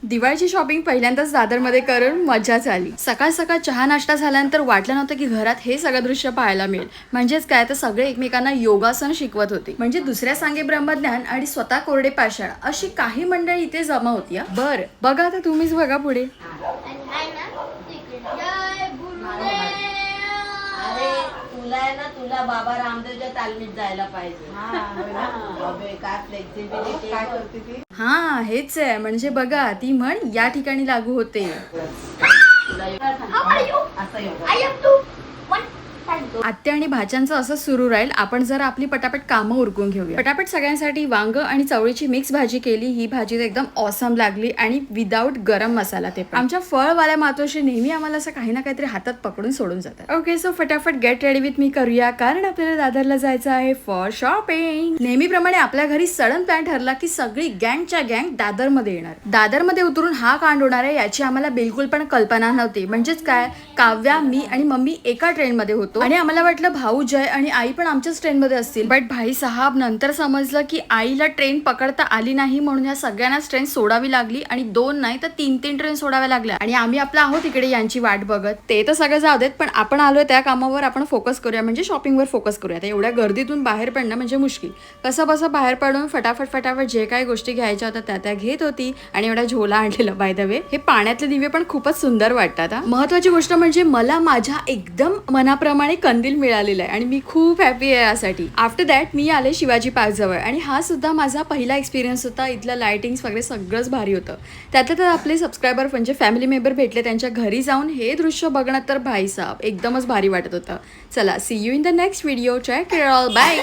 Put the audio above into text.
दिवाळीची शॉपिंग पहिल्यांदाच दादरमध्ये करून मजाच आली. सकाळ सकाळ चहा नाश्ता झाल्यानंतर वाटलं नव्हतं की घरात हे सगळं दृश्य पाहायला मिळेल. म्हणजेच काय तर सगळे एकमेकांना योगासन शिकवत होते. म्हणजे दुसऱ्या सांगे ब्रह्मज्ञान आणि स्वतः कोरडे पाषाण अशी काही मंडळी इथे जमा होती. बर बघा आता तुम्हीच बघा पुढे. तुला बाबा रामदेवच्या तालमीत जायला पाहिजे. काय फ्लेक्सिबिलिटी काय करते ती. हा हेच आहे. म्हणजे बघा ती म्हण या ठिकाणी लागू होते. आत्या आणि भाच्यांचं असं सुरू राहील. आपण जर आपली पटापट कामं उरकून घेऊया. पटापट सगळ्यांसाठी वांग आणि चवळीची मिक्स भाजी केली. ही भाजी एकदम ऑसम लागली आणि विदाऊट गरम मसाला. ते आमच्या फळवाल्या मातोश्री नेहमी आम्हाला असं काही ना काहीतरी हातात पकडून सोडून जातात. ओके सो फटाफट गेट रेडी विथ मी करूया, कारण आपल्याला दादरला जायचं आहे फॉर शॉपिंग. नेहमीप्रमाणे आपल्या घरी सडन प्लॅन ठरला की सगळी गँगच्या गँग दादरमध्ये येणार. दादरमध्ये उतरून हा कांड होणार आहे याची आम्हाला बिलकुल पण कल्पना नव्हती. म्हणजेच काय, काव्या, मी आणि मम्मी एका ट्रेनमध्ये होतो आणि आम्हाला वाटलं भाऊ जय आणि आई पण आमच्याच ट्रेन मध्ये असतील. बट भाई साहेब नंतर समजलं की आईला ट्रेन पकडता आली नाही म्हणून या सगळ्यांनाच ट्रेन सोडावी लागली आणि 2 नाही तर 3 ट्रेन सोडाव्या लागल्या. आणि आम्ही आपला आहोत इकडे यांची वाट बघत. ते तर सगळं जाऊ देत, पण आपण आलोय त्या कामावर आपण फोकस करूया. म्हणजे शॉपिंगवर फोकस करूया. एवढ्या गर्दीतून बाहेर पडणं म्हणजे मुश्किल. कसं बसं बाहेर पडून फटाफट जे काही गोष्टी घ्यायच्या होत्या त्या घेत होती आणि एवढा झोला आणलेला. बाय द वे हे पाण्यातले दिवे पण खूपच सुंदर वाटतात. महत्वाची गोष्ट म्हणजे मला माझ्या एकदम मनाप्रमाणे कंदील मिळालेला आहे आणि मी खूप हॅपी आहे यासाठी. आफ्टर दॅट मी आले शिवाजी पार्क जवळ आणि हा सुद्धा माझा पहिला एक्सपिरियन्स होता. इथलं लाइटिंग्स वगैरे सगळंच भारी होतं. त्यातलं तर आपले सबस्क्रायबर म्हणजे फॅमिली मेंबर भेटले. त्यांच्या घरी जाऊन हे दृश्य बघणं तर भाई साहेब एकदमच भारी वाटत होतं. चला see you in the next video. Take care all, bye.